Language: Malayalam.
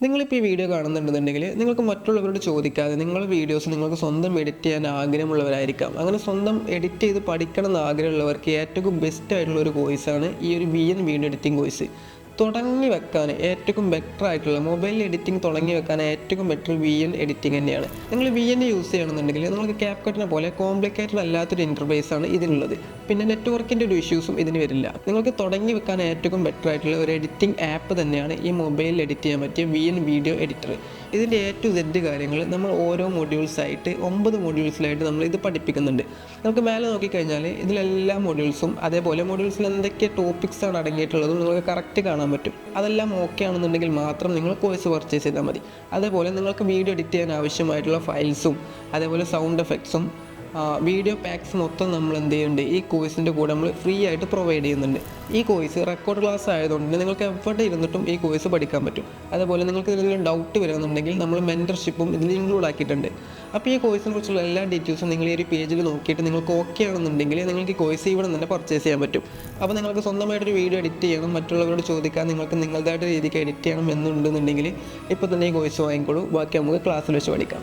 നിങ്ങളിപ്പോൾ ഈ വീഡിയോ കാണുന്നുണ്ടെന്നുണ്ടെങ്കിൽ നിങ്ങൾക്ക് മറ്റുള്ളവരോട് ചോദിക്കാതെ നിങ്ങളുടെ വീഡിയോസ് നിങ്ങൾക്ക് സ്വന്തം എഡിറ്റ് ചെയ്യാൻ ആഗ്രഹമുള്ളവരായിരിക്കാം. അങ്ങനെ സ്വന്തം എഡിറ്റ് ചെയ്ത് പഠിക്കണം എന്ന് ആഗ്രഹമുള്ളവർക്ക് ഏറ്റവും ബെസ്റ്റ് ആയിട്ടുള്ള ഒരു കോഴ്സാണ് ഈ ഒരു VN വീഡിയോ എഡിറ്റിംഗ് കോഴ്സ്. തുടങ്ങി വെക്കാൻ ഏറ്റവും ബെറ്റർ ആയിട്ടുള്ള മൊബൈൽ എഡിറ്റിംഗ് തുടങ്ങി വെക്കാൻ ഏറ്റവും ബെറ്റർ VN എഡിറ്റിംഗ് തന്നെയാണ്. നിങ്ങൾ VN യൂസ് ചെയ്യണമെന്നുണ്ടെങ്കിൽ നിങ്ങൾക്ക് CapCut പോലെ കോംപ്ലിക്കേറ്റഡ് അല്ലാത്തൊരു ഇൻ്റർഫേസാണ് ഇതിനുള്ളത്. പിന്നെ നെറ്റ്വർക്കിൻ്റെ ഒരു ഇഷ്യൂസും ഇതിന് വരില്ല. നിങ്ങൾക്ക് തുടങ്ങി വെക്കാൻ ഏറ്റവും ബെറ്റർ ആയിട്ടുള്ള ഒരു എഡിറ്റിംഗ് ആപ്പ് തന്നെയാണ് ഈ മൊബൈലിൽ എഡിറ്റ് ചെയ്യാൻ പറ്റിയ VN വീഡിയോ എഡിറ്റർ. ഇതിൻ്റെ A to Z കാര്യങ്ങൾ നമ്മൾ ഓരോ മൊഡ്യൂൾസായിട്ട് 9 മൊഡ്യൂൾസിലായിട്ട് നമ്മൾ ഇത് പഠിപ്പിക്കുന്നുണ്ട്. നമുക്ക് മേലെ നോക്കിക്കഴിഞ്ഞാൽ ഇതിലെല്ലാ മൊഡ്യൂൾസും അതേപോലെ മൊഡ്യൂൾസിൽ എന്തൊക്കെ ടോപ്പിക്സാണ് അടങ്ങിയിട്ടുള്ളതും നിങ്ങൾക്ക് കറക്റ്റ് കാണാൻ പറ്റും. അതെല്ലാം ഓക്കെ ആണെന്നുണ്ടെങ്കിൽ മാത്രം നിങ്ങൾ കോഴ്സ് പർച്ചേസ് ചെയ്താൽ മതി. അതേപോലെ നിങ്ങൾക്ക് വീഡിയോ എഡിറ്റ് ചെയ്യാൻ ആവശ്യമായിട്ടുള്ള ഫയൽസും അതേപോലെ സൗണ്ട് എഫക്ട്സും വീഡിയോ പാക്സ് മൊത്തം നമ്മൾ എന്ത് ചെയ്യുന്നുണ്ട് ഈ കോഴ്സിൻ്റെ കൂടെ നമ്മൾ ഫ്രീ ആയിട്ട് പ്രൊവൈഡ് ചെയ്യുന്നുണ്ട്. ഈ കോഴ്സ് റെക്കോർഡ് ക്ലാസ് ആയതുകൊണ്ട് നിങ്ങൾക്ക് എവിടെ ഇരുന്നിട്ടും ഈ കോഴ്സ് പഠിക്കാൻ പറ്റും. അതേപോലെ നിങ്ങൾക്ക് എന്തെങ്കിലും ഡൗട്ട് വരുന്നുണ്ടെങ്കിൽ നമ്മൾ മെൻറ്റർഷിപ്പും ഇതിൽ ഇൻക്ലൂഡ് ആക്കിയിട്ടുണ്ട്. അപ്പോൾ ഈ കോഴ്സിനെ കുറിച്ചുള്ള എല്ലാ ഡീറ്റെയിൽസും നിങ്ങൾ ഈ ഒരു പേജിൽ നോക്കിയിട്ട് നിങ്ങൾക്ക് ഓക്കെ ആണെന്നുണ്ടെങ്കിൽ നിങ്ങൾക്ക് ഈ കോഴ്സ് ഇവിടെ തന്നെ പർച്ചേസ് ചെയ്യാൻ പറ്റും. അപ്പോൾ നിങ്ങൾക്ക് സ്വന്തമായിട്ടൊരു വീഡിയോ എഡിറ്റ് ചെയ്യണം, മറ്റുള്ളവരോട് ചോദിക്കാൻ നിങ്ങൾക്ക് നിങ്ങളുടേതായിട്ട് രീതിക്ക് എഡിറ്റ് ചെയ്യണം എന്നുണ്ടെന്നുണ്ടെങ്കിൽ ഇപ്പോൾ തന്നെ ഈ കോഴ്സ് വാങ്ങിക്കോളൂ. ബാക്കി നമുക്ക് ക്ലാസ്സിൽ വെച്ച് പഠിക്കാം.